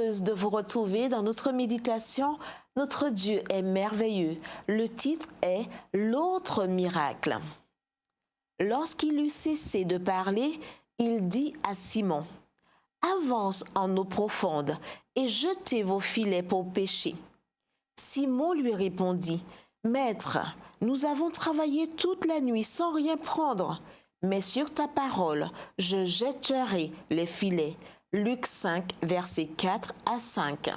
heureuse de vous retrouver dans notre méditation. Notre Dieu est merveilleux. Le titre est « L'autre miracle ». Lorsqu'il eut cessé de parler, il dit à Simon, « Avance en eau profonde et jetez vos filets pour pêcher. » Simon lui répondit, « Maître, nous avons travaillé toute la nuit sans rien prendre, mais sur ta parole, je jetterai les filets. » Luc 5, versets 4 à 5.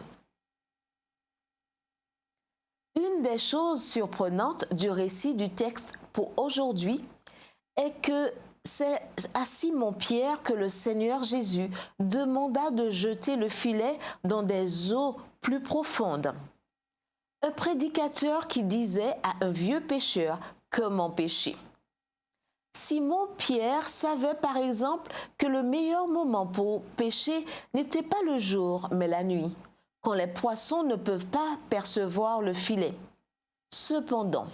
Une des choses surprenantes du récit du texte pour aujourd'hui est que c'est à Simon-Pierre que le Seigneur Jésus demanda de jeter le filet dans des eaux plus profondes. Un prédicateur qui disait à un vieux pêcheur comment pêcher. Simon-Pierre savait par exemple que le meilleur moment pour pêcher n'était pas le jour, mais la nuit, quand les poissons ne peuvent pas percevoir le filet. Cependant,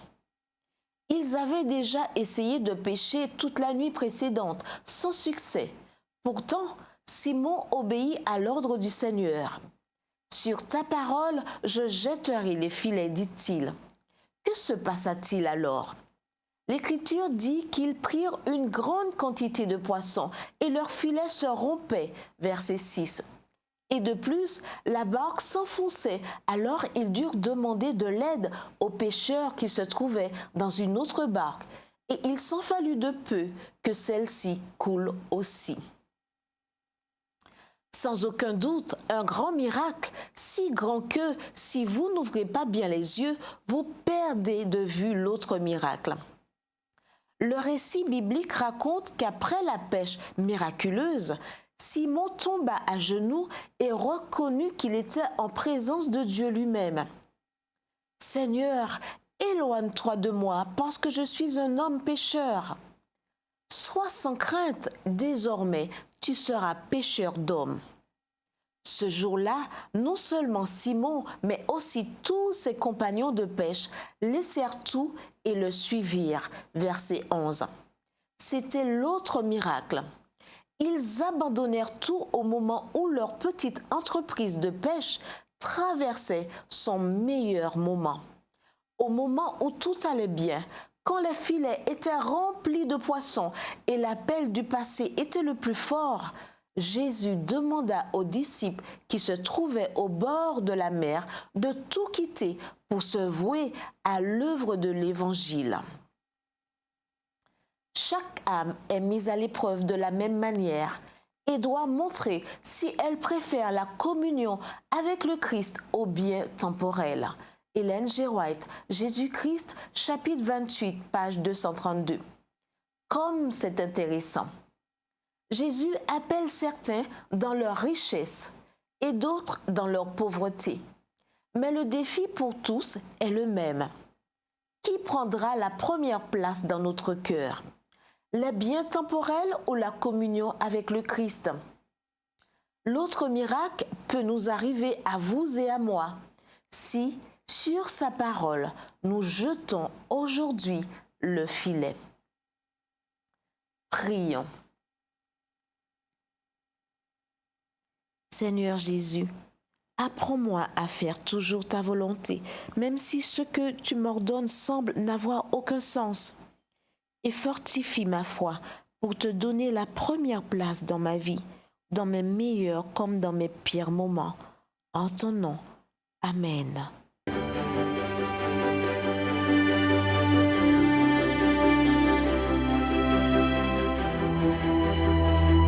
ils avaient déjà essayé de pêcher toute la nuit précédente, sans succès. Pourtant, Simon obéit à l'ordre du Seigneur. « Sur ta parole, je jetterai les filets, dit-il. » Que se passa-t-il alors ? L'Écriture dit qu'ils prirent une grande quantité de poissons et leurs filets se rompaient, verset 6. Et de plus, la barque s'enfonçait, alors ils durent demander de l'aide aux pêcheurs qui se trouvaient dans une autre barque, et il s'en fallut de peu que celle-ci coule aussi. Sans aucun doute, un grand miracle, si grand que, si vous n'ouvrez pas bien les yeux, vous perdez de vue l'autre miracle. Le récit biblique raconte qu'après la pêche miraculeuse, Simon tomba à genoux et reconnut qu'il était en présence de Dieu lui-même. « Seigneur, éloigne-toi de moi parce que je suis un homme pécheur. Sois sans crainte, désormais tu seras pêcheur d'hommes. » Ce jour-là, non seulement Simon, mais aussi tous ses compagnons de pêche laissèrent tout et le suivirent. Verset 11. C'était l'autre miracle. Ils abandonnèrent tout au moment où leur petite entreprise de pêche traversait son meilleur moment. Au moment où tout allait bien, quand les filets étaient remplis de poissons et l'appel du passé était le plus fort, Jésus demanda aux disciples qui se trouvaient au bord de la mer de tout quitter pour se vouer à l'œuvre de l'Évangile. Chaque âme est mise à l'épreuve de la même manière et doit montrer si elle préfère la communion avec le Christ au bien temporel. Ellen G. White, Jésus-Christ, chapitre 28, page 232. Comme c'est intéressant. Jésus appelle certains dans leur richesse et d'autres dans leur pauvreté. Mais le défi pour tous est le même. Qui prendra la première place dans notre cœur ? Les biens temporels ou la communion avec le Christ ? L'autre miracle peut nous arriver à vous et à moi si, sur sa parole, nous jetons aujourd'hui le filet. Prions. Seigneur Jésus, apprends-moi à faire toujours ta volonté, même si ce que tu m'ordonnes semble n'avoir aucun sens. Et fortifie ma foi pour te donner la première place dans ma vie, dans mes meilleurs comme dans mes pires moments. En ton nom, Amen.